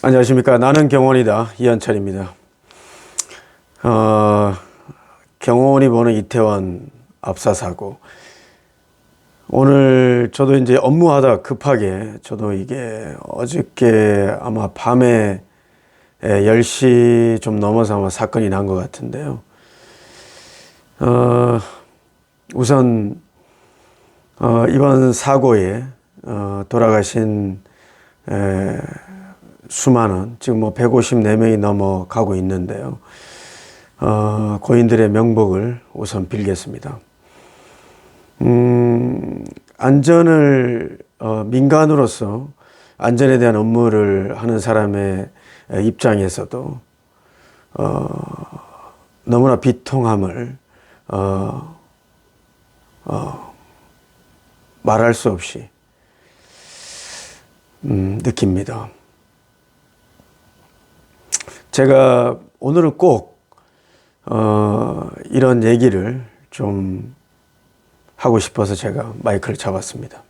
안녕하십니까. 나는 경원이다. 이현철입니다. 경원이 보는 이태원 압사사고. 오늘 저도 이제 업무하다 급하게 저도 이게 어저께 아마 밤에 10시 좀 넘어서 아마 사건이 난 것 같은데요. 우선 이번 사고에 돌아가신 수많은 지금 154명이 넘어가고 있는데요. 고인들의 명복을 우선 빌겠습니다. 안전을 민간으로서 안전에 대한 업무를 하는 사람의 입장에서도 너무나 비통함을 말할 수 없이 느낍니다. 제가 오늘은 꼭 이런 얘기를 좀 하고 싶어서 제가 마이크를 잡았습니다.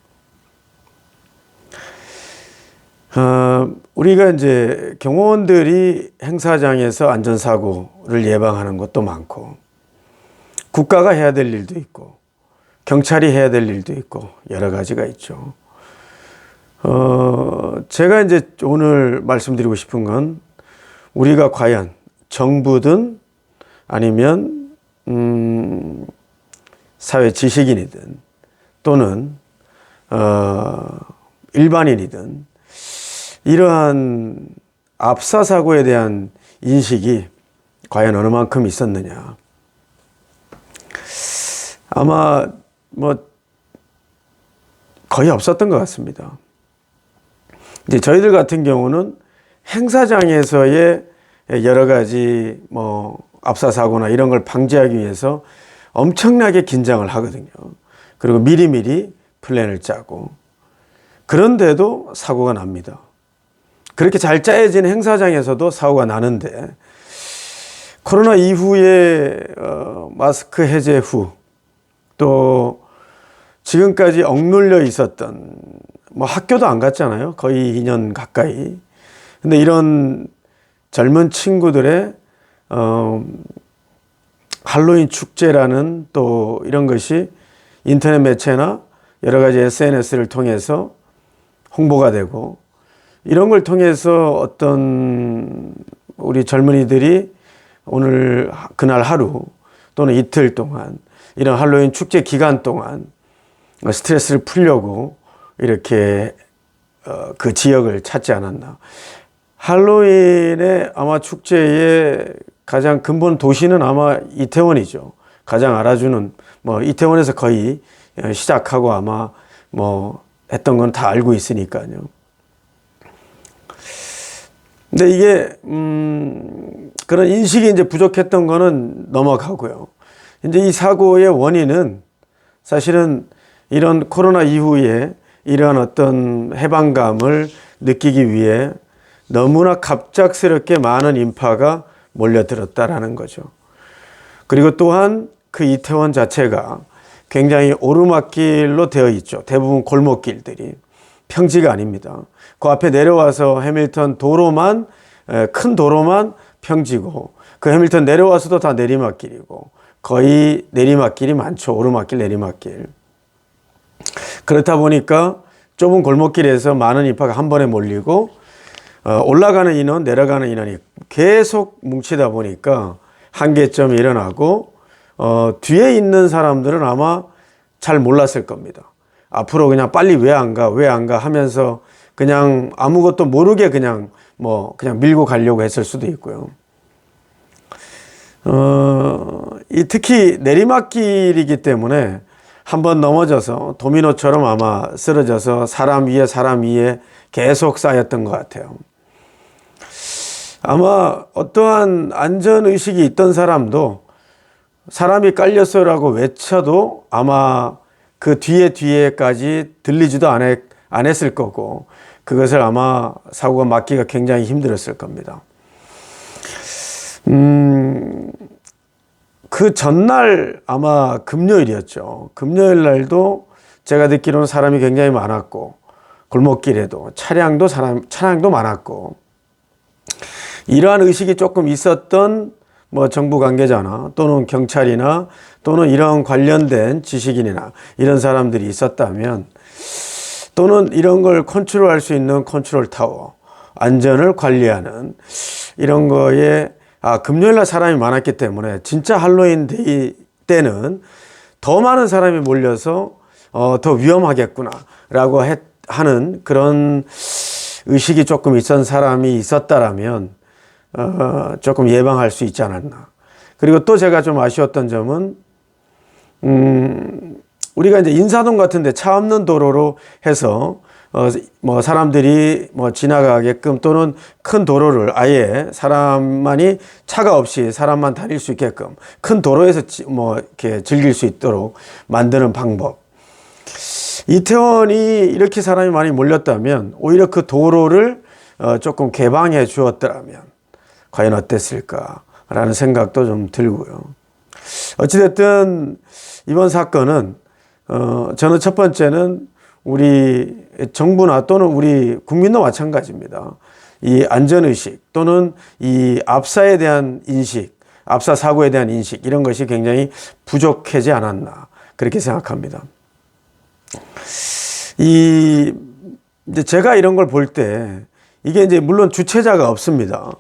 우리가 이제 경호원들이 행사장에서 안전사고를 예방하는 것도 많고, 국가가 해야 될 일도 있고, 경찰이 해야 될 일도 있고, 여러 가지가 있죠. 제가 이제 오늘 말씀드리고 싶은 건, 우리가 과연 정부든 아니면 사회 지식인이든 또는 일반인이든 이러한 압사 사고에 대한 인식이 과연 어느 만큼 있었느냐. 아마 거의 없었던 것 같습니다. 이제 저희들 같은 경우는 행사장에서의 여러 가지 압사 사고나 이런 걸 방지하기 위해서 엄청나게 긴장을 하거든요. 그리고 미리미리 플랜을 짜고, 그런데도 사고가 납니다. 그렇게 잘 짜여진 행사장에서도 사고가 나는데, 코로나 이후에 마스크 해제 후 또 지금까지 억눌려 있었던 학교도 안 갔잖아요. 거의 2년 가까이. 근데 이런 젊은 친구들의 할로윈 축제라는 또 이런 것이 인터넷 매체나 여러 가지 SNS를 통해서 홍보가 되고, 이런 걸 통해서 어떤 우리 젊은이들이 오늘 그날 하루 또는 이틀 동안 이런 할로윈 축제 기간 동안 스트레스를 풀려고 이렇게 그 지역을 찾지 않았나. 할로윈의 아마 축제의 가장 근본 도시는 아마 이태원이죠. 가장 알아주는, 이태원에서 거의 시작하고 아마 했던 건 다 알고 있으니까요. 근데 이게, 그런 인식이 이제 부족했던 거는 넘어가고요. 이제 이 사고의 원인은 사실은 이런 코로나 이후에 이러한 어떤 해방감을 느끼기 위해 너무나 갑작스럽게 많은 인파가 몰려들었다라는 거죠. 그리고 또한 그 이태원 자체가 굉장히 오르막길로 되어 있죠. 대부분 골목길들이 평지가 아닙니다. 그 앞에 내려와서 해밀턴 도로만, 큰 도로만 평지고, 그 해밀턴 내려와서도 다 내리막길이고, 거의 내리막길이 많죠. 오르막길, 내리막길. 그렇다 보니까 좁은 골목길에서 많은 인파가 한 번에 몰리고, 올라가는 인원, 내려가는 인원이 계속 뭉치다 보니까 한계점이 일어나고, 뒤에 있는 사람들은 아마 잘 몰랐을 겁니다. 앞으로 그냥 빨리 왜 안 가 하면서 그냥 아무것도 모르게 그냥 밀고 가려고 했을 수도 있고요. 특히 내리막길이기 때문에 한번 넘어져서 도미노처럼 아마 쓰러져서 사람 위에 계속 쌓였던 것 같아요. 아마 어떠한 안전의식이 있던 사람도 사람이 깔렸어라고 외쳐도 아마 그 뒤에까지 들리지도 안 했을 거고, 그것을 아마 사고가 막기가 굉장히 힘들었을 겁니다. 그 전날 아마 금요일이었죠. 금요일 날도 제가 듣기로는 사람이 굉장히 많았고, 골목길에도 차량도 많았고, 이러한 의식이 조금 있었던 뭐 정부 관계자나 또는 경찰이나 또는 이런 관련된 지식인이나 이런 사람들이 있었다면, 또는 이런 걸 컨트롤할 수 있는 컨트롤 타워, 안전을 관리하는 이런 거에, 금요일날 사람이 많았기 때문에 진짜 할로윈 데이 때는 더 많은 사람이 몰려서 더 위험하겠구나 라고 하는 그런 의식이 조금 있었던 사람이 있었다라면 조금 예방할 수 있지 않았나. 그리고 또 제가 좀 아쉬웠던 점은 우리가 이제 인사동 같은데 차 없는 도로로 해서 뭐 사람들이 뭐 지나가게끔, 또는 큰 도로를 아예 사람만이, 차가 없이 사람만 다닐 수 있게끔 큰 도로에서 뭐 이렇게 즐길 수 있도록 만드는 방법. 이태원이 이렇게 사람이 많이 몰렸다면 오히려 그 도로를 조금 개방해 주었더라면 과연 어땠을까라는 생각도 좀 들고요. 어찌됐든 이번 사건은 저는 첫 번째는 우리 정부나 또는 우리 국민도 마찬가지입니다. 이 안전의식 또는 이 압사에 대한 인식, 압사 사고에 대한 인식, 이런 것이 굉장히 부족하지 않았나, 그렇게 생각합니다. 이제 제가 이런 걸 볼 때, 이게 이제 물론 주최자가 없습니다.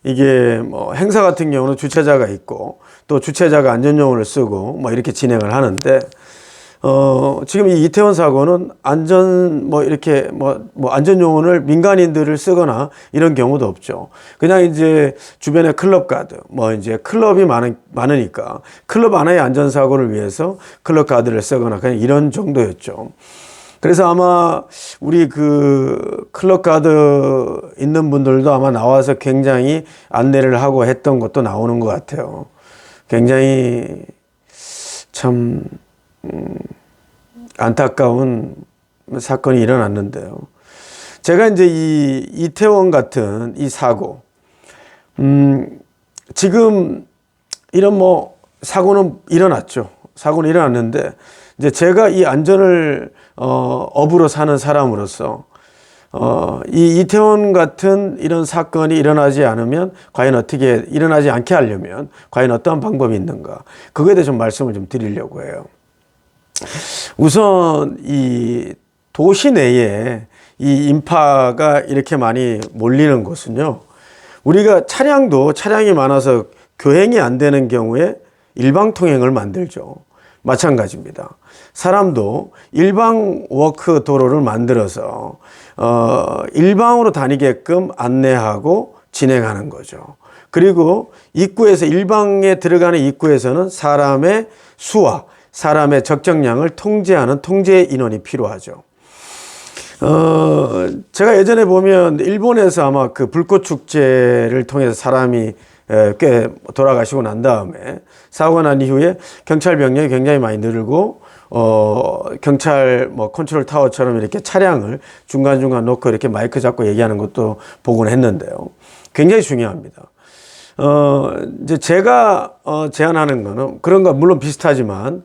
이게 뭐 행사 같은 경우는 주최자가 있고 또 주최자가 안전요원을 쓰고 뭐 이렇게 진행을 하는데, 지금 이 이태원 사고는 이렇게 안전요원을 민간인들을 쓰거나 이런 경우도 없죠. 그냥 이제 주변에 클럽 가드, 이제 클럽이 많으니까 클럽 안의 안전사고를 위해서 클럽 가드를 쓰거나 그냥 이런 정도였죠. 그래서 아마 우리 그 클럽 가드 있는 분들도 아마 나와서 굉장히 안내를 하고 했던 것도 나오는 것 같아요. 굉장히 참 안타까운 사건이 일어났는데요. 제가 이제 이 이태원 같은 이 사고, 지금 이런 사고는 일어났죠. 사고는 일어났는데, 이제 제가 이 안전을 업으로 사는 사람으로서 이 이태원 같은 이런 사건이 일어나지 않으면 과연 어떻게, 일어나지 않게 하려면 과연 어떤 방법이 있는가, 그거에 대해서 좀 말씀을 좀 드리려고 해요. 우선 이 도시 내에 이 인파가 이렇게 많이 몰리는 것은요, 우리가 차량이 많아서 교행이 안 되는 경우에 일방통행을 만들죠. 마찬가지입니다. 사람도 일방 워크 도로를 만들어서 일방으로 다니게끔 안내하고 진행하는 거죠. 그리고 입구에서, 일방에 들어가는 입구에서는 사람의 수와 사람의 적정량을 통제하는 통제 인원이 필요하죠. 제가 예전에 보면 일본에서 아마 그 불꽃 축제를 통해서 사람이 꽤 돌아가시고 난 다음에, 사고가 난 이후에 경찰 병력이 굉장히 많이 늘고, 경찰 컨트롤 타워처럼 이렇게 차량을 중간중간 놓고 이렇게 마이크 잡고 얘기하는 것도 보곤 했는데요. 굉장히 중요합니다. 이제 제가 제안하는 거는, 그런 거 물론 비슷하지만,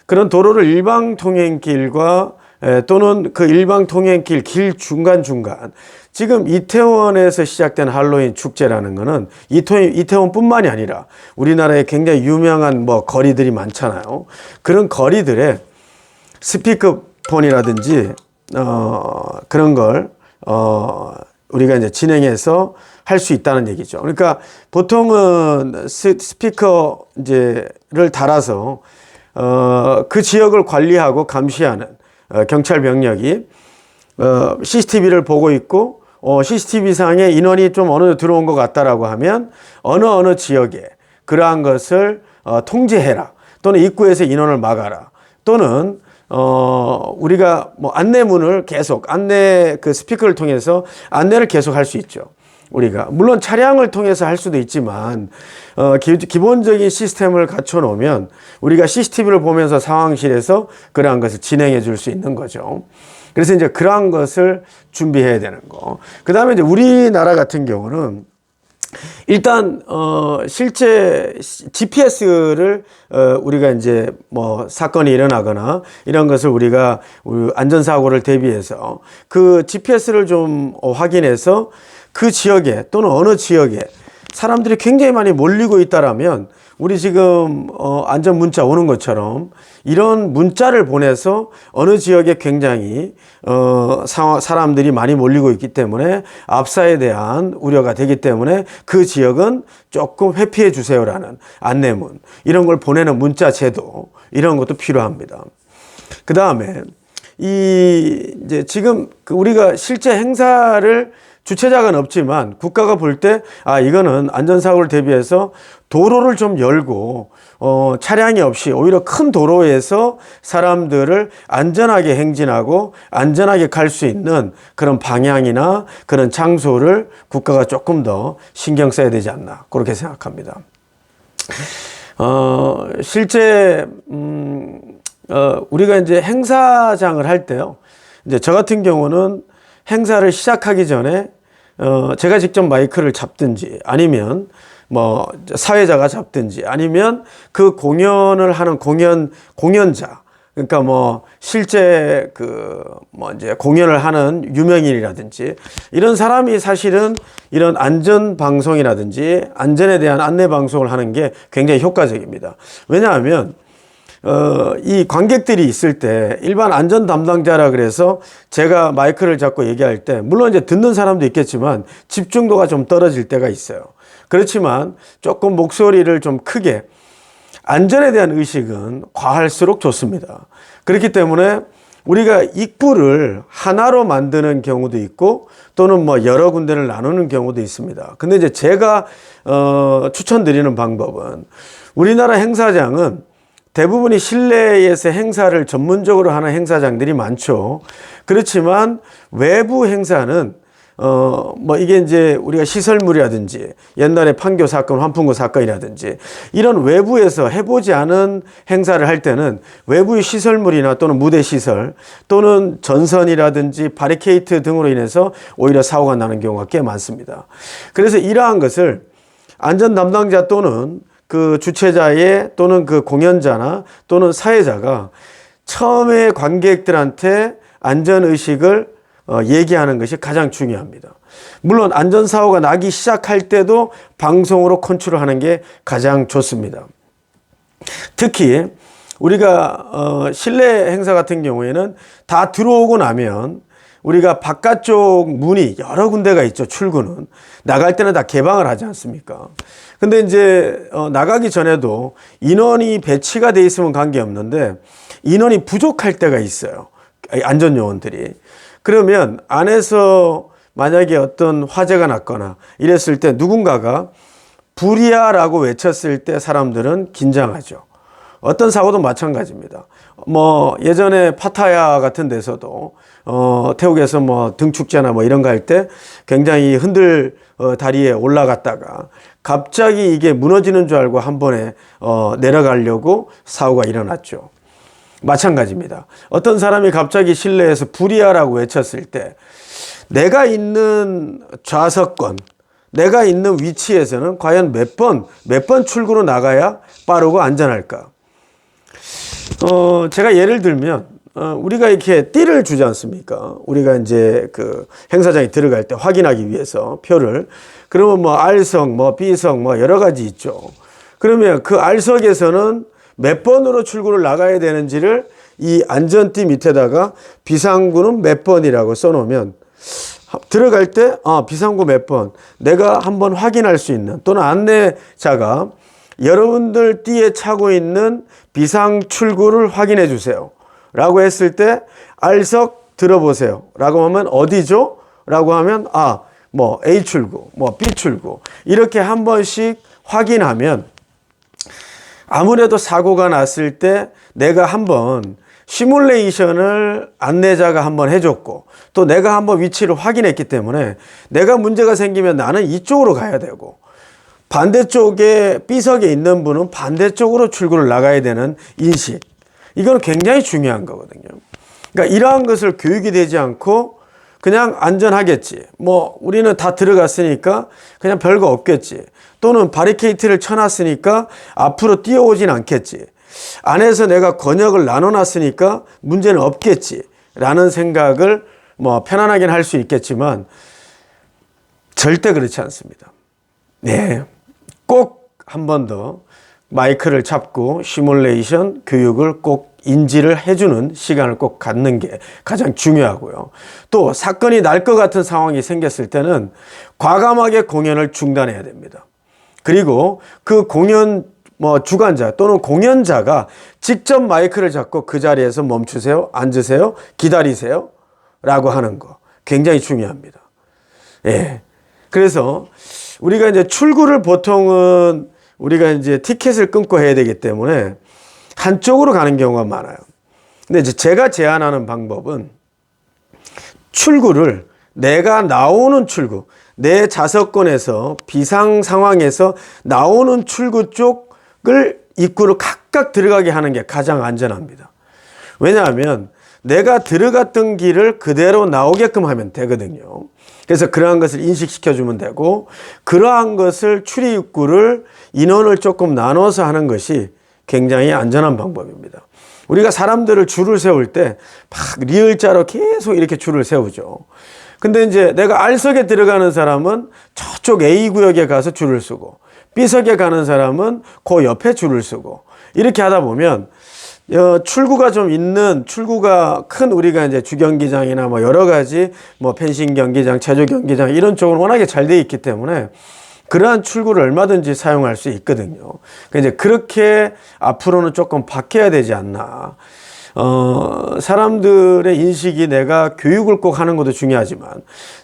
그런 도로를 일방 통행길과 또는 그 일방 통행길 길 중간중간, 지금 이태원에서 시작된 할로윈 축제라는 거는 이태원뿐만이 아니라 우리나라에 굉장히 유명한 거리들이 많잖아요. 그런 거리들에 스피커폰이라든지 그런 걸 우리가 이제 진행해서 할 수 있다는 얘기죠. 그러니까 보통은 스피커를 달아서 그 지역을 관리하고 감시하는 경찰 병력이 CCTV를 보고 있고, CCTV상에 인원이 좀 어느 들어온 것 같다라고 하면 어느 지역에 그러한 것을 통제해라, 또는 입구에서 인원을 막아라, 또는 우리가 안내문을 계속, 그 스피커를 통해서 안내를 계속 할 수 있죠. 우리가 물론 차량을 통해서 할 수도 있지만 기본적인 시스템을 갖춰 놓으면 우리가 CCTV를 보면서 상황실에서 그러한 것을 진행해 줄 수 있는 거죠. 그래서 이제 그러한 것을 준비해야 되는 거. 그 다음에 이제 우리나라 같은 경우는 일단 실제 GPS를 우리가 이제 사건이 일어나거나 이런 것을 우리가 안전사고를 대비해서 그 GPS를 좀 확인해서 그 지역에 또는 어느 지역에 사람들이 굉장히 많이 몰리고 있다라면 우리 지금 안전 문자 오는 것처럼 이런 문자를 보내서 어느 지역에 굉장히 사람들이 많이 몰리고 있기 때문에 압사에 대한 우려가 되기 때문에 그 지역은 조금 회피해 주세요라는 안내문, 이런 걸 보내는 문자 제도, 이런 것도 필요합니다. 그 다음에 이제 지금 우리가 실제 행사를 주최자가 없지만 국가가 볼 때 이거는 안전사고를 대비해서 도로를 좀 열고 차량이 없이 오히려 큰 도로에서 사람들을 안전하게 행진하고 안전하게 갈 수 있는 그런 방향이나 그런 장소를 국가가 조금 더 신경 써야 되지 않나, 그렇게 생각합니다. 실제 우리가 이제 행사장을 할 때요, 이제 저 같은 경우는 행사를 시작하기 전에 제가 직접 마이크를 잡든지 아니면 뭐 사회자가 잡든지 아니면 그 공연을 하는 공연자, 그러니까 뭐 실제 뭐 이제 공연을 하는 유명인이라든지 이런 사람이 사실은 이런 안전 방송이라든지 안전에 대한 안내 방송을 하는 게 굉장히 효과적입니다. 왜냐하면 이 관객들이 있을 때 일반 안전 담당자라 그래서 제가 마이크를 잡고 얘기할 때 물론 이제 듣는 사람도 있겠지만 집중도가 좀 떨어질 때가 있어요. 그렇지만 조금 목소리를 좀 크게, 안전에 대한 의식은 과할수록 좋습니다. 그렇기 때문에 우리가 입구를 하나로 만드는 경우도 있고 또는 뭐 여러 군데를 나누는 경우도 있습니다. 근데 이제 제가 추천드리는 방법은, 우리나라 행사장은 대부분이 실내에서 행사를 전문적으로 하는 행사장들이 많죠. 그렇지만 외부 행사는 뭐 이게 이제 우리가 시설물이라든지 옛날에 판교 사건, 환풍구 사건이라든지 이런 외부에서 해보지 않은 행사를 할 때는 외부의 시설물이나 또는 무대 시설 또는 전선이라든지 바리케이트 등으로 인해서 오히려 사고가 나는 경우가 꽤 많습니다. 그래서 이러한 것을 안전 담당자 또는 그 주최자의 또는 그 공연자나 또는 사회자가 처음에 관객들한테 안전의식을 얘기하는 것이 가장 중요합니다. 물론 안전사고가 나기 시작할 때도 방송으로 컨트롤하는 게 가장 좋습니다. 특히 우리가 실내 행사 같은 경우에는 다 들어오고 나면 우리가 바깥쪽 문이 여러 군데가 있죠. 출구는 나갈 때는 다 개방을 하지 않습니까? 근데 이제 나가기 전에도 인원이 배치가 돼 있으면 관계없는데 인원이 부족할 때가 있어요. 안전요원들이. 그러면 안에서 만약에 어떤 화재가 났거나 이랬을 때 누군가가 불이야라고 외쳤을 때 사람들은 긴장하죠. 어떤 사고도 마찬가지입니다. 뭐 예전에 파타야 같은 데서도 태국에서 뭐 등축제나 뭐 이런 거 할 때 굉장히 흔들 다리에 올라갔다가 갑자기 이게 무너지는 줄 알고 한 번에 내려가려고 사고가 일어났죠. 마찬가지입니다. 어떤 사람이 갑자기 실내에서 불이야라고 외쳤을 때 내가 있는 좌석권, 내가 있는 위치에서는 과연 몇 번 출구로 나가야 빠르고 안전할까? 제가 예를 들면 우리가 이렇게 띠를 주지 않습니까? 우리가 이제 그 행사장에 들어갈 때 확인하기 위해서 표를. 그러면 뭐 R석, 뭐 B석, 뭐 여러 가지 있죠. 그러면 그 R석에서는 몇 번으로 출구를 나가야 되는지를 이 안전띠 밑에다가 비상구는 몇 번이라고 써놓으면 들어갈 때 비상구 몇 번, 내가 한번 확인할 수 있는, 또는 안내자가 여러분들 띠에 차고 있는 비상 출구를 확인해 주세요 라고 했을 때 R석 들어보세요 라고 하면 어디죠? 라고 하면 뭐 A 출구, 뭐 B 출구, 이렇게 한 번씩 확인하면 아무래도 사고가 났을 때 내가 한번 시뮬레이션을 안내자가 한번 해줬고 또 내가 한번 위치를 확인했기 때문에 내가 문제가 생기면 나는 이쪽으로 가야 되고 반대쪽에 B석에 있는 분은 반대쪽으로 출구를 나가야 되는 인식, 이건 굉장히 중요한 거거든요. 그러니까 이러한 것을 교육이 되지 않고 그냥 안전하겠지, 뭐 우리는 다 들어갔으니까 그냥 별거 없겠지, 또는 바리케이트를 쳐놨으니까 앞으로 뛰어오진 않겠지, 안에서 내가 권역을 나눠놨으니까 문제는 없겠지 라는 생각을 뭐 편안하게는 할 수 있겠지만 절대 그렇지 않습니다. 네, 꼭 한 번 더 마이크를 잡고 시뮬레이션 교육을 꼭 인지를 해주는 시간을 꼭 갖는 게 가장 중요하고요. 또 사건이 날 것 같은 상황이 생겼을 때는 과감하게 공연을 중단해야 됩니다. 그리고 그 공연 주관자 또는 공연자가 직접 마이크를 잡고 그 자리에서 멈추세요, 앉으세요, 기다리세요 라고 하는 거 굉장히 중요합니다. 예. 그래서 우리가 이제 출구를 보통은 우리가 이제 티켓을 끊고 해야 되기 때문에 한쪽으로 가는 경우가 많아요. 근데 이제 제가 제안하는 방법은 출구를 내가 나오는 출구, 내 좌석권에서 비상 상황에서 나오는 출구 쪽을 입구로 각각 들어가게 하는 게 가장 안전합니다. 왜냐하면 내가 들어갔던 길을 그대로 나오게끔 하면 되거든요. 그래서 그러한 것을 인식시켜 주면 되고, 그러한 것을 출입구를 인원을 조금 나눠서 하는 것이 굉장히 안전한 방법입니다. 우리가 사람들을 줄을 세울 때 막 리을자로 계속 이렇게 줄을 세우죠. 근데 이제 내가 R석에 들어가는 사람은 저쪽 A 구역에 가서 줄을 쓰고, B석에 가는 사람은 그 옆에 줄을 쓰고, 이렇게 하다 보면 출구가 좀 있는, 출구가 큰 우리가 이제 주경기장이나 뭐 여러 가지 뭐 펜싱 경기장, 체조 경기장 이런 쪽은 워낙에 잘 돼 있기 때문에 그러한 출구를 얼마든지 사용할 수 있거든요. 그러니까 이제 그렇게 앞으로는 조금 바뀌어야 되지 않나. 사람들의 인식이, 내가 교육을 꼭 하는 것도 중요하지만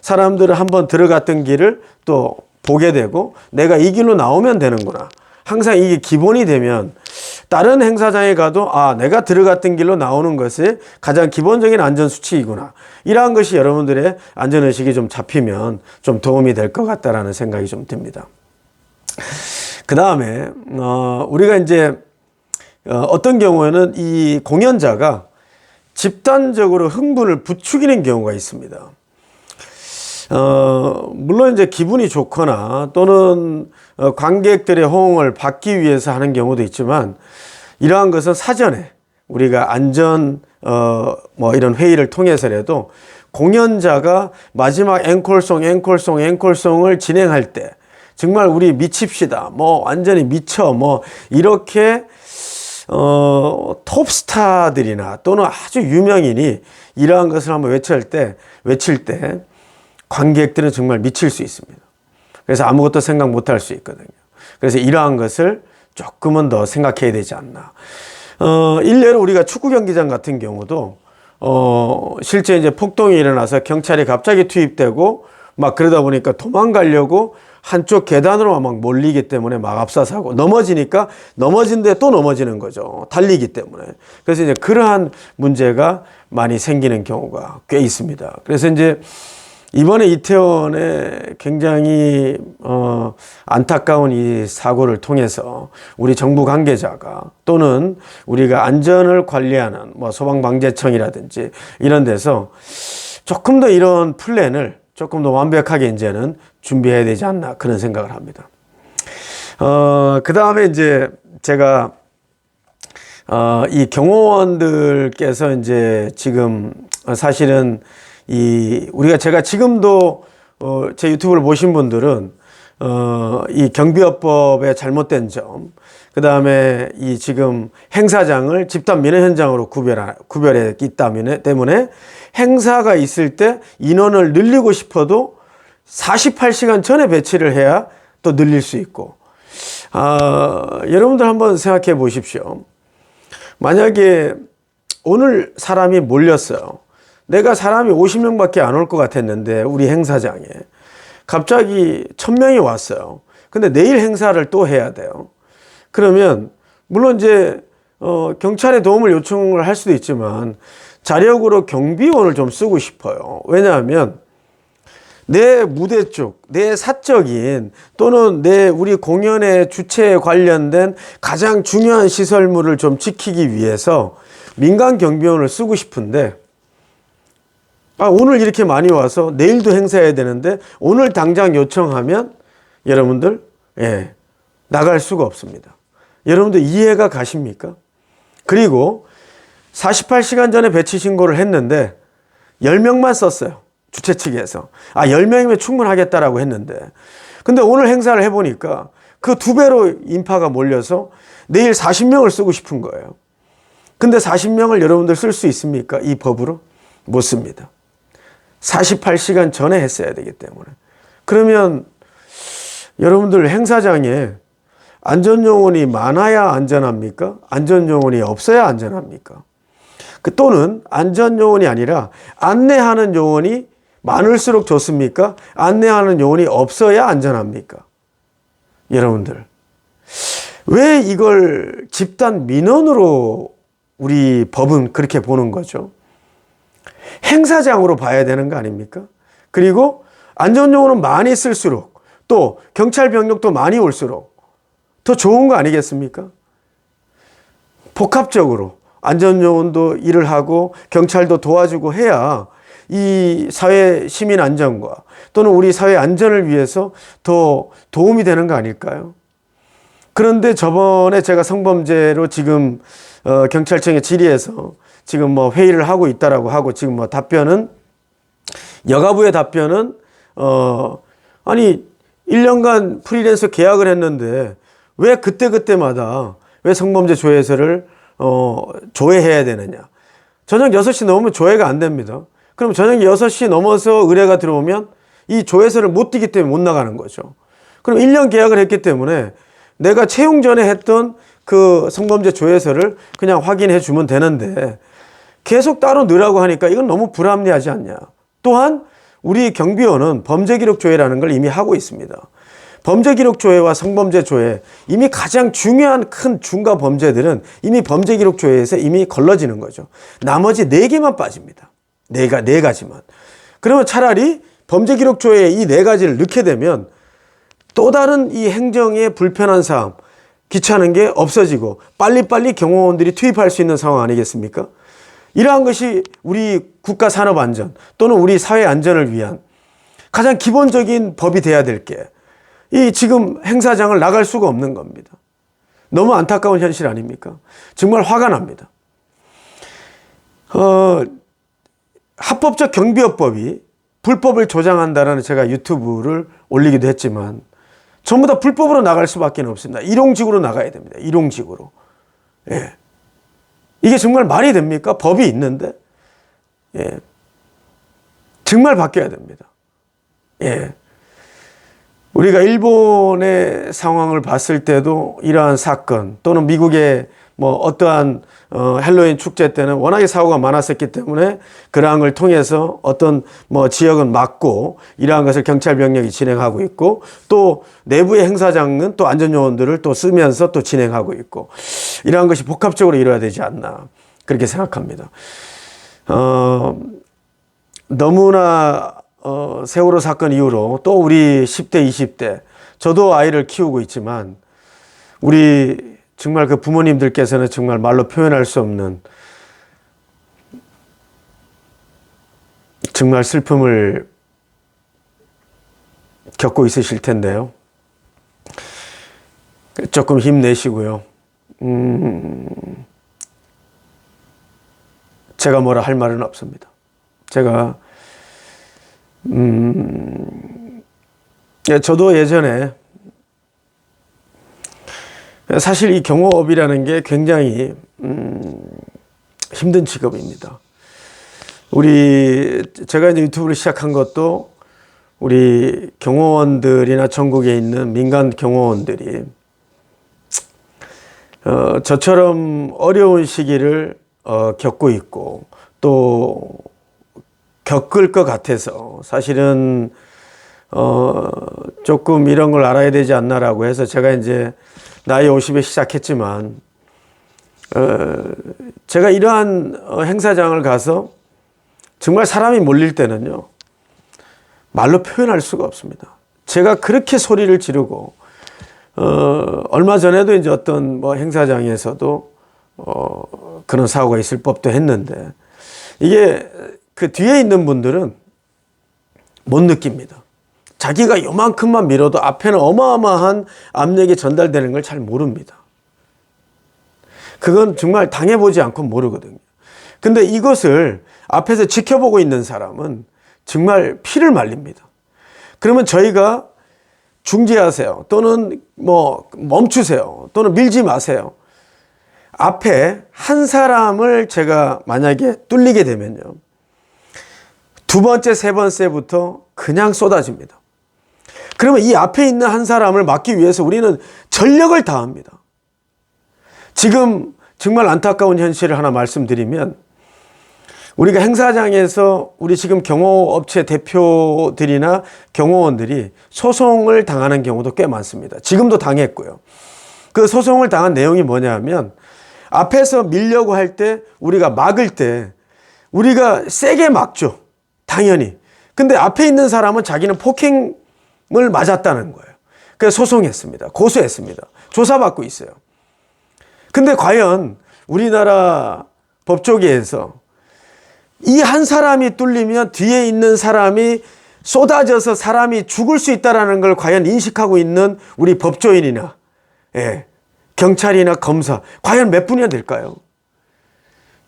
사람들은 한번 들어갔던 길을 또 보게 되고 내가 이 길로 나오면 되는구나. 항상 이게 기본이 되면 다른 행사장에 가도 내가 들어갔던 길로 나오는 것이 가장 기본적인 안전수칙이구나. 이러한 것이 여러분들의 안전의식이 좀 잡히면 좀 도움이 될 것 같다라는 생각이 좀 듭니다. 그 다음에, 우리가 이제, 어떤 경우에는 이 공연자가 집단적으로 흥분을 부추기는 경우가 있습니다. 물론 이제 기분이 좋거나 또는 관객들의 호응을 받기 위해서 하는 경우도 있지만, 이러한 것은 사전에 우리가 안전 이런 회의를 통해서라도 공연자가 마지막 앵콜송을 진행할 때 정말 우리 미칩시다, 완전히 미쳐, 이렇게 톱스타들이나 또는 아주 유명인이 이러한 것을 한번 외칠 때 관객들은 정말 미칠 수 있습니다. 그래서 아무것도 생각 못 할 수 있거든요. 그래서 이러한 것을 조금은 더 생각해야 되지 않나. 일례로 우리가 축구 경기장 같은 경우도, 실제 이제 폭동이 일어나서 경찰이 갑자기 투입되고 막 그러다 보니까 도망가려고 한쪽 계단으로 막 몰리기 때문에 막 압사사고, 넘어지니까 넘어진데 또 넘어지는 거죠. 달리기 때문에. 그래서 이제 그러한 문제가 많이 생기는 경우가 꽤 있습니다. 그래서 이제 이번에 이태원에 굉장히 안타까운 이 사고를 통해서 우리 정부 관계자가 또는 우리가 안전을 관리하는 소방방재청이라든지 이런 데서 조금 더 이런 플랜을 조금 더 완벽하게 이제는 준비해야 되지 않나, 그런 생각을 합니다. 그 다음에 이제 제가 이 경호원들께서 이제 지금 사실은 제가 지금도 제 유튜브를 보신 분들은 이 경비업법의 잘못된 점, 그 다음에 이 지금 행사장을 집단 민원 현장으로 구별했기 때문에 행사가 있을 때 인원을 늘리고 싶어도 48시간 전에 배치를 해야 또 늘릴 수 있고, 여러분들 한번 생각해 보십시오. 만약에 오늘 사람이 몰렸어요. 내가 사람이 50명밖에 안 올 것 같았는데 우리 행사장에 갑자기 1000명이 왔어요. 근데 내일 행사를 또 해야 돼요. 그러면 물론 이제 경찰의 도움을 요청을 할 수도 있지만 자력으로 경비원을 좀 쓰고 싶어요. 왜냐하면 내 무대 쪽, 내 사적인 또는 우리 공연의 주체에 관련된 가장 중요한 시설물을 좀 지키기 위해서 민간 경비원을 쓰고 싶은데, 오늘 이렇게 많이 와서 내일도 행사해야 되는데 오늘 당장 요청하면 여러분들 나갈 수가 없습니다. 여러분들 이해가 가십니까? 그리고 48시간 전에 배치 신고를 했는데 10명만 썼어요. 주최 측에서 10명이면 충분하겠다라고 했는데 근데 오늘 행사를 해보니까 그 2배로 인파가 몰려서 내일 40명을 쓰고 싶은 거예요. 근데 40명을 여러분들 쓸 수 있습니까? 이 법으로? 못 씁니다. 48시간 전에 했어야 되기 때문에. 그러면 여러분들 행사장에 안전요원이 많아야 안전합니까? 안전요원이 없어야 안전합니까? 또는 안전요원이 아니라 안내하는 요원이 많을수록 좋습니까? 안내하는 요원이 없어야 안전합니까? 여러분들, 왜 이걸 집단 민원으로 우리 법은 그렇게 보는 거죠? 행사장으로 봐야 되는 거 아닙니까? 그리고 안전요원은 많이 쓸수록 또 경찰 병력도 많이 올수록 더 좋은 거 아니겠습니까? 복합적으로 안전요원도 일을 하고 경찰도 도와주고 해야 이 사회 시민 안전과 또는 우리 사회 안전을 위해서 더 도움이 되는 거 아닐까요? 그런데 저번에 제가 성범죄로 지금 경찰청에 질의해서 지금 뭐 회의를 하고 있다라고 하고 지금 뭐 답변은 여가부의 답변은 아니 1년간 프리랜서 계약을 했는데 왜 그때마다 왜 성범죄 조회서를 조회해야 되느냐. 저녁 6시 넘으면 조회가 안 됩니다. 그럼 저녁 6시 넘어서 의뢰가 들어오면 이 조회서를 못 띄기 때문에 못 나가는 거죠. 그럼 1년 계약을 했기 때문에 내가 채용 전에 했던 그 성범죄 조회서를 그냥 확인해 주면 되는데 계속 따로 넣으라고 하니까 이건 너무 불합리하지 않냐. 또한 우리 경비원은 범죄기록 조회라는 걸 이미 하고 있습니다. 범죄기록 조회와 성범죄 조회, 이미 가장 중요한 큰 중과 범죄들은 이미 범죄기록 조회에서 이미 걸러지는 거죠. 나머지 4개만 빠집니다. 네 가지만. 그러면 차라리 범죄기록 조회에 이 4가지를 넣게 되면 또 다른 이 행정의 불편한 사항, 귀찮은 게 없어지고 빨리빨리 경호원들이 투입할 수 있는 상황 아니겠습니까? 이러한 것이 우리 국가 산업 안전 또는 우리 사회 안전을 위한 가장 기본적인 법이 돼야 될 게 이 지금 행사장을 나갈 수가 없는 겁니다. 너무 안타까운 현실 아닙니까? 정말 화가 납니다. 합법적 경비업법이 불법을 조장한다라는 제가 유튜브를 올리기도 했지만 전부 다 불법으로 나갈 수밖에 없습니다. 일용직으로 나가야 됩니다. 일용직으로. 예. 이게 정말 말이 됩니까? 법이 있는데. 예. 정말 바뀌어야 됩니다. 예. 우리가 일본의 상황을 봤을 때도 이러한 사건 또는 미국의 뭐 어떠한 헬로윈 축제 때는 워낙에 사고가 많았었기 때문에 그러한 걸 통해서 어떤 뭐 지역은 막고 이러한 것을 경찰 병력이 진행하고 있고 또 내부의 행사장은 또 안전요원들을 또 쓰면서 또 진행하고 있고 이러한 것이 복합적으로 이루어야 되지 않나 그렇게 생각합니다. 너무나 세월호 사건 이후로 또 우리 10대, 20대 저도 아이를 키우고 있지만 우리 정말 그 부모님들께서는 정말 말로 표현할 수 없는 정말 슬픔을 겪고 있으실 텐데요. 조금 힘내시고요. 제가 뭐라 할 말은 없습니다. 제가 저도 예전에 사실 이 경호업이라는 게 굉장히 힘든 직업입니다. 제가 이제 유튜브를 시작한 것도 우리 경호원들이나 전국에 있는 민간 경호원들이 저처럼 어려운 시기를 겪고 있고 또 겪을 것 같아서 사실은 조금 이런 걸 알아야 되지 않나라고 해서 제가 이제 나이 50에 시작했지만 제가 이러한 행사장을 가서 정말 사람이 몰릴 때는요 말로 표현할 수가 없습니다. 제가 그렇게 소리를 지르고 얼마 전에도 이제 어떤 뭐 행사장에서도 그런 사고가 있을 법도 했는데 이게 그 뒤에 있는 분들은 못 느낍니다. 자기가 요만큼만 밀어도 앞에는 어마어마한 압력이 전달되는 걸 잘 모릅니다. 그건 정말 당해보지 않고 모르거든요. 근데 이것을 앞에서 지켜보고 있는 사람은 정말 피를 말립니다. 그러면 저희가 중지하세요. 또는 뭐 멈추세요. 또는 밀지 마세요. 앞에 한 사람을 제가 만약에 뚫리게 되면요. 두 번째, 세 번째부터 그냥 쏟아집니다. 그러면 이 앞에 있는 한 사람을 막기 위해서 우리는 전력을 다합니다. 지금 정말 안타까운 현실을 하나 말씀드리면, 우리가 행사장에서 우리 지금 경호업체 대표들이나 경호원들이 소송을 당하는 경우도 꽤 많습니다. 지금도 당했고요. 그 소송을 당한 내용이 뭐냐면, 앞에서 밀려고 할 때 우리가 막을 때 우리가 세게 막죠. 당연히. 근데 앞에 있는 사람은 자기는 폭행을 맞았다는 거예요. 그래서 소송했습니다. 고소했습니다. 조사받고 있어요. 근데 과연 우리나라 법조계에서 이 한 사람이 뚫리면 뒤에 있는 사람이 쏟아져서 사람이 죽을 수 있다는 걸 과연 인식하고 있는 우리 법조인이나 경찰이나 검사, 과연 몇 분이나 될까요?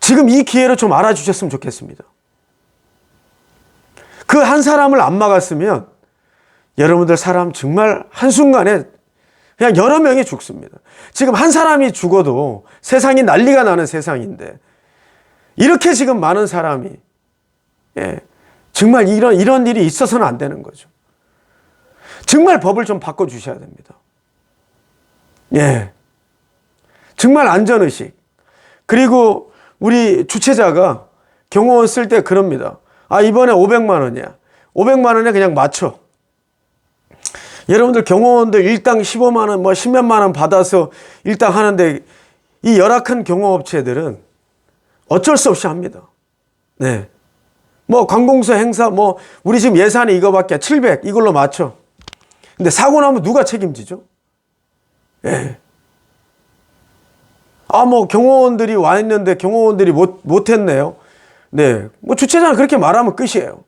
지금 이 기회로 좀 알아주셨으면 좋겠습니다. 그 한 사람을 안 막았으면 여러분들 사람 정말 한순간에 그냥 여러 명이 죽습니다. 지금 한 사람이 죽어도 세상이 난리가 나는 세상인데, 이렇게 지금 많은 사람이, 정말 이런 일이 있어서는 안 되는 거죠. 정말 법을 좀 바꿔주셔야 됩니다. 정말 안전의식. 그리고 우리 주최자가 경호원 쓸 때 그럽니다. 이번에 500만 원이야. 500만 원에 그냥 맞춰. 여러분들 경호원들 일당 15만 원, 10몇만 원 받아서 일당 하는데, 이 열악한 경호업체들은 어쩔 수 없이 합니다. 관공서 행사, 우리 지금 예산이 이거밖에 700, 이걸로 맞춰. 근데 사고 나면 누가 책임지죠? 경호원들이 와 있는데 경호원들이 못했네요. 주최자는 그렇게 말하면 끝이에요.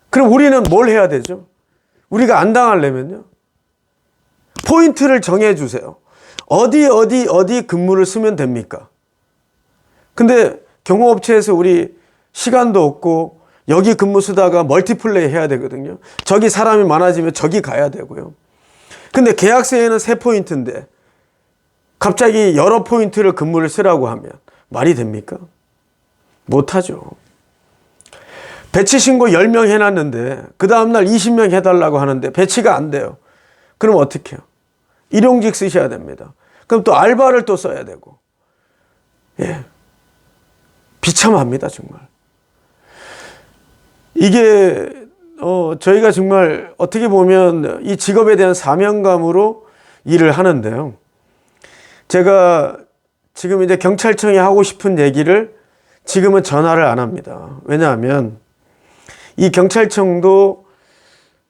그럼 우리는 뭘 해야 되죠? 우리가 안 당하려면요, 포인트를 정해 주세요. 어디 근무를 쓰면 됩니까? 근데 경호업체에서 우리 시간도 없고 여기 근무 쓰다가 멀티플레이 해야 되거든요. 저기 사람이 많아지면 저기 가야 되고요. 근데 계약서에는 3포인트인데 갑자기 여러 포인트를 근무를 쓰라고 하면 말이 됩니까? 못하죠. 배치 신고 10명 해놨는데 그 다음날 20명 해달라고 하는데 배치가 안 돼요. 그럼 어떻게 해요? 일용직 쓰셔야 됩니다. 그럼 또 알바를 또 써야 되고. 비참합니다, 정말. 이게 저희가 정말 어떻게 보면 이 직업에 대한 사명감으로 일을 하는데요. 제가 지금 이제 경찰청에 하고 싶은 얘기를 지금은 전화를 안 합니다. 왜냐하면 이 경찰청도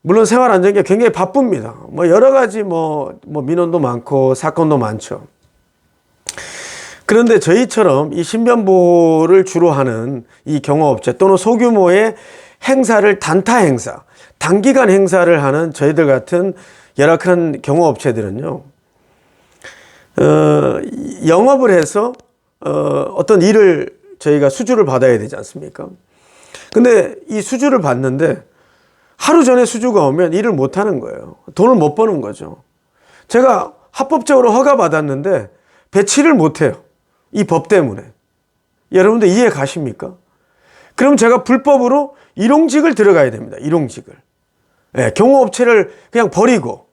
물론 생활안전계가 굉장히 바쁩니다. 여러 가지 민원도 많고 사건도 많죠. 그런데 저희처럼 이 신변보호를 주로 하는 이 경호업체 또는 소규모의 행사를 단타 행사, 단기간 행사를 하는 저희들 같은 열악한 경호업체들은요, 영업을 해서 어떤 일을 저희가 수주를 받아야 되지 않습니까? 근데 이 수주를 받는데 하루 전에 수주가 오면 일을 못 하는 거예요. 돈을 못 버는 거죠. 제가 합법적으로 허가 받았는데 배치를 못 해요. 이 법 때문에. 여러분들 이해 가십니까? 그럼 제가 불법으로 일용직을 들어가야 됩니다. 일용직을. 경호업체를 그냥 버리고.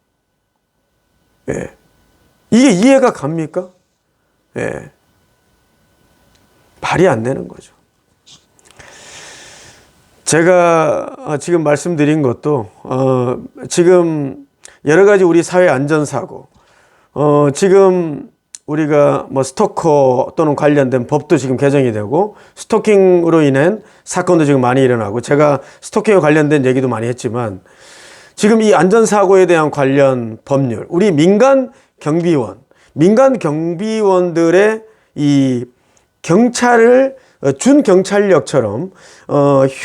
이게 이해가 갑니까? 말이 안 되는 거죠. 제가 지금 말씀드린 것도 지금 여러 가지 우리 사회 안전사고, 지금 우리가 스토커 또는 관련된 법도 지금 개정이 되고, 스토킹으로 인한 사건도 지금 많이 일어나고, 제가 스토킹에 관련된 얘기도 많이 했지만, 지금 이 안전사고에 대한 관련 법률, 우리 민간 경비원들의 이 경찰을 준경찰력처럼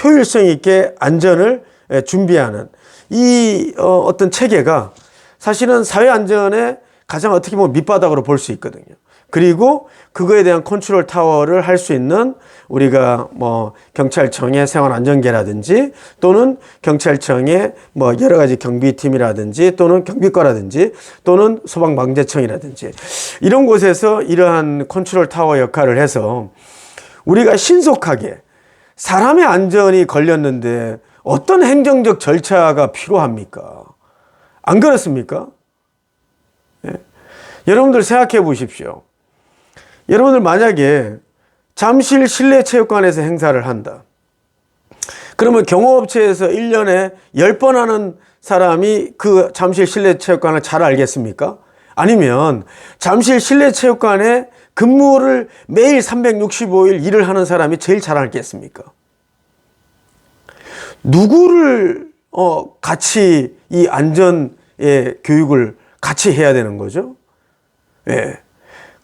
효율성 있게 안전을 준비하는 이 어떤 체계가 사실은 사회 안전의 가장 어떻게 보면 밑바닥으로 볼 수 있거든요. 그리고 그거에 대한 컨트롤 타워를 할 수 있는 우리가 뭐 경찰청의 생활안전계라든지 또는 경찰청의 뭐 여러 가지 경비팀이라든지 또는 경비과라든지 또는 소방방재청이라든지 이런 곳에서 이러한 컨트롤 타워 역할을 해서 우리가 신속하게 사람의 안전이 걸렸는데 어떤 행정적 절차가 필요합니까? 안 그렇습니까? 예. 여러분들 생각해 보십시오. 여러분들 만약에 잠실 실내체육관에서 행사를 한다. 그러면 경호업체에서 1년에 10번 하는 사람이 그 잠실 실내체육관을 잘 알겠습니까? 아니면 잠실 실내체육관에 근무를 매일 365일 일을 하는 사람이 제일 잘 알겠습니까? 누구를 같이 이 안전의 교육을 같이 해야 되는 거죠? 예.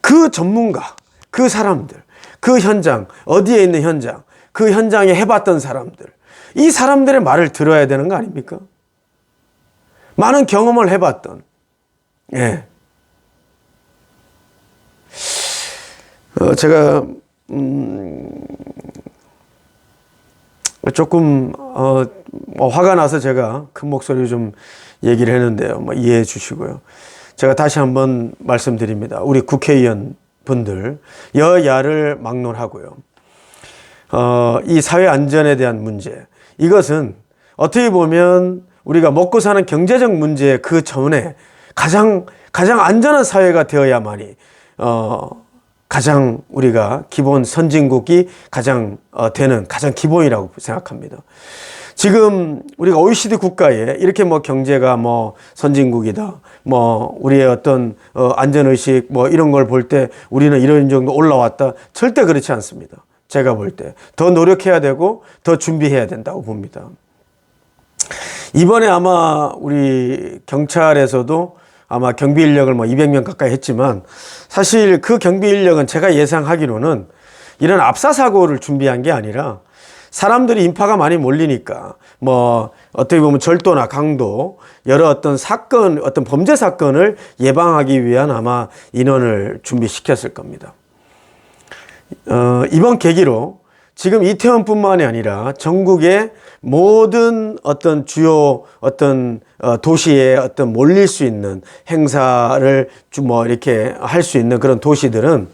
그 전문가, 그 사람들, 그 현장, 어디에 있는 현장, 그 현장에 해봤던 사람들, 이 사람들의 말을 들어야 되는 거 아닙니까? 많은 경험을 해봤던, 예. 제가, 조금, 화가 나서 제가 큰 목소리로 좀 얘기를 했는데요. 뭐 이해해 주시고요. 제가 다시 한번 말씀드립니다. 우리 국회의원 분들, 여야를 막론하고요. 이 사회 안전에 대한 문제, 이것은 어떻게 보면 우리가 먹고 사는 경제적 문제 그 전에 가장 안전한 사회가 되어야만이, 가장 우리가 기본 선진국이 가장 되는 가장 기본이라고 생각합니다. 지금 우리가 OECD 국가에 이렇게 뭐 경제가 뭐 선진국이다, 뭐 우리의 어떤 안전의식 뭐 이런 걸 볼 때 우리는 이런 정도 올라왔다, 절대 그렇지 않습니다. 제가 볼 때 더 노력해야 되고 더 준비해야 된다고 봅니다. 이번에 아마 우리 경찰에서도 아마 경비 인력을 뭐 200명 가까이 했지만 사실 그 경비 인력은 제가 예상하기로는 이런 압사 사고를 준비한 게 아니라 사람들이 인파가 많이 몰리니까 뭐 어떻게 보면 절도나 강도 여러 어떤 사건, 어떤 범죄 사건을 예방하기 위한 아마 인원을 준비시켰을 겁니다. 이번 계기로 지금 이태원뿐만이 아니라 전국의 모든 어떤 주요 어떤 도시에 어떤 몰릴 수 있는 행사를 뭐 이렇게 할 수 있는 그런 도시들은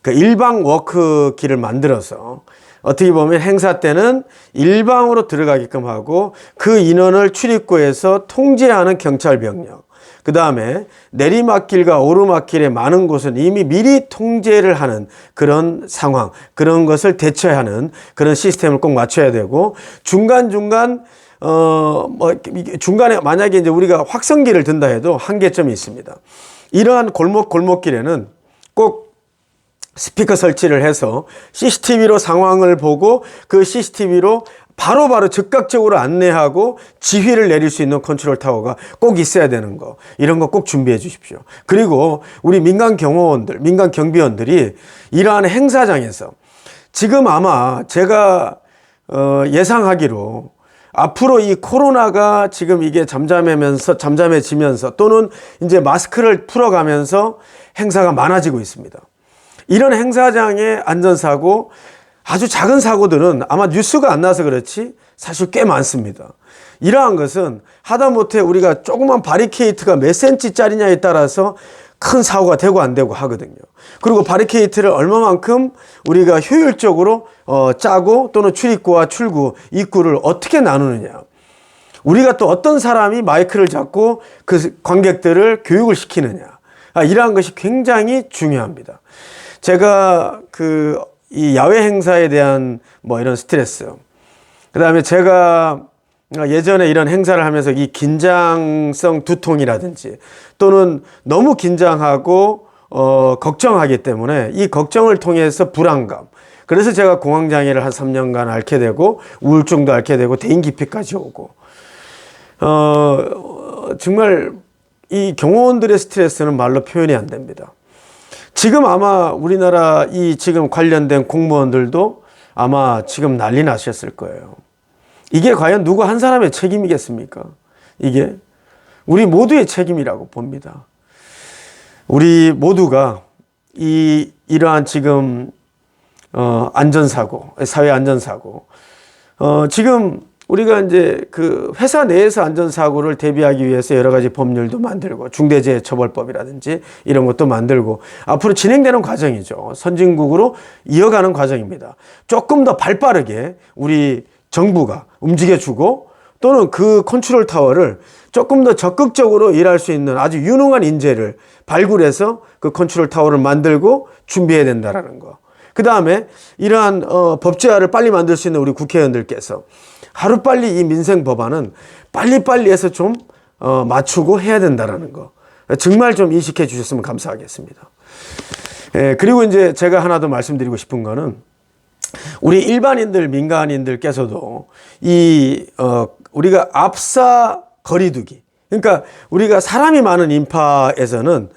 그 일방 워크길을 만들어서 어떻게 보면 행사 때는 일방으로 들어가게끔 하고 그 인원을 출입구에서 통제하는 경찰 병력, 그 다음에 내리막길과 오르막길의 많은 곳은 이미 미리 통제를 하는 그런 상황, 그런 것을 대처하는 그런 시스템을 꼭 맞춰야 되고, 중간중간 중간에 만약에 이제 우리가 확성기를 든다 해도 한계점이 있습니다. 이러한 골목길에는 꼭 스피커 설치를 해서 CCTV로 상황을 보고 그 CCTV로 바로바로 즉각적으로 안내하고 지휘를 내릴 수 있는 컨트롤 타워가 꼭 있어야 되는 거, 이런 거 꼭 준비해 주십시오. 그리고 우리 민간 경호원들, 민간 경비원들이 이러한 행사장에서 지금 아마 제가 예상하기로 앞으로 이 코로나가 지금 이게 잠잠해지면서 또는 이제 마스크를 풀어가면서 행사가 많아지고 있습니다. 이런 행사장의 안전사고, 아주 작은 사고들은 아마 뉴스가 안 나서 그렇지 사실 꽤 많습니다. 이러한 것은 하다못해 우리가 조그만 바리케이트가 몇 센치짜리냐에 따라서 큰 사고가 되고 안 되고 하거든요. 그리고 바리케이트를 얼마만큼 우리가 효율적으로 짜고 또는 출입구와 출구, 입구를 어떻게 나누느냐. 우리가 또 어떤 사람이 마이크를 잡고 그 관객들을 교육을 시키느냐. 이러한 것이 굉장히 중요합니다. 제가 이 야외 행사에 대한 뭐 이런 스트레스, 그 다음에 제가 예전에 이런 행사를 하면서 이 긴장성 두통이라든지 또는 너무 긴장하고 걱정하기 때문에 이 걱정을 통해서 불안감, 그래서 제가 공황장애를 한 3년간 앓게 되고 우울증도 앓게 되고 대인기피까지 오고, 정말 이 경호원들의 스트레스는 말로 표현이 안 됩니다. 지금 아마 우리나라 이 지금 관련된 공무원들도 아마 지금 난리 나셨을 거예요. 이게 과연 누구 한 사람의 책임이겠습니까? 이게 우리 모두의 책임이라고 봅니다. 우리 모두가 이러한 지금 안전사고, 사회 안전사고, 지금 우리가 이제 그 회사 내에서 안전사고를 대비하기 위해서 여러 가지 법률도 만들고 중대재해처벌법이라든지 이런 것도 만들고 앞으로 진행되는 과정이죠. 선진국으로 이어가는 과정입니다. 조금 더 발빠르게 우리 정부가 움직여주고 또는 그 컨트롤 타워를 조금 더 적극적으로 일할 수 있는 아주 유능한 인재를 발굴해서 그 컨트롤 타워를 만들고 준비해야 된다라는 거. 그 다음에 이러한 법제화를 빨리 만들 수 있는 우리 국회의원들께서 하루빨리 이 민생 법안은 빨리빨리 해서 좀 맞추고 해야 된다라는 거. 정말 좀 인식해 주셨으면 감사하겠습니다. 그리고 이제 제가 하나 더 말씀드리고 싶은 거는 우리 일반인들, 민간인들께서도 우리가 압사 거리두기. 그러니까 우리가 사람이 많은 인파에서는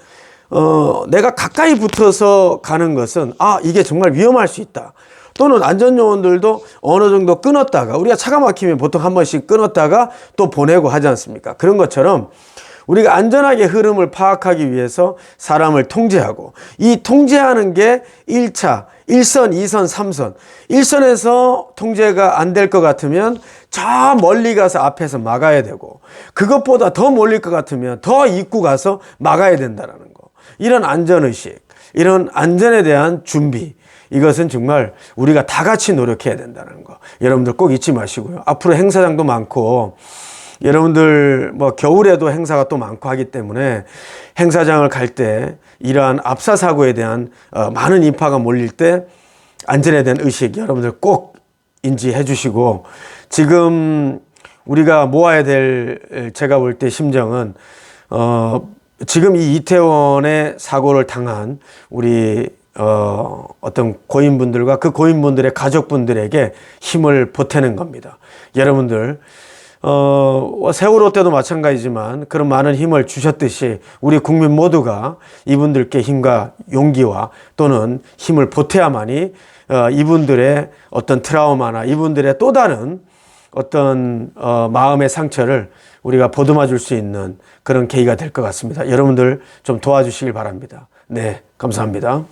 내가 가까이 붙어서 가는 것은 이게 정말 위험할 수 있다. 또는 안전요원들도 어느 정도 끊었다가 우리가 차가 막히면 보통 한 번씩 끊었다가 또 보내고 하지 않습니까? 그런 것처럼 우리가 안전하게 흐름을 파악하기 위해서 사람을 통제하고 이 통제하는 게 1차, 1선, 2선, 3선. 1선에서 통제가 안 될 것 같으면 저 멀리 가서 앞에서 막아야 되고 그것보다 더 멀리 것 같으면 더 입구 가서 막아야 된다는 거. 이런 안전의식, 이런 안전에 대한 준비. 이것은 정말 우리가 다 같이 노력해야 된다는 거. 여러분들 꼭 잊지 마시고요. 앞으로 행사장도 많고 여러분들 겨울에도 행사가 또 많고 하기 때문에 행사장을 갈 때 이러한 압사 사고에 대한 많은 인파가 몰릴 때 안전에 대한 의식 여러분들 꼭 인지해 주시고 지금 우리가 모아야 될 제가 볼 때 심정은 지금 이 이태원의 사고를 당한 우리 어떤 고인분들과 그 고인분들의 가족분들에게 힘을 보태는 겁니다. 여러분들 세월호 때도 마찬가지지만 그런 많은 힘을 주셨듯이 우리 국민 모두가 이분들께 힘과 용기와 또는 힘을 보태야만이 이분들의 어떤 트라우마나 이분들의 또 다른 어떤 마음의 상처를 우리가 보듬어 줄 수 있는 그런 계기가 될 것 같습니다. 여러분들 좀 도와주시길 바랍니다. 네, 감사합니다.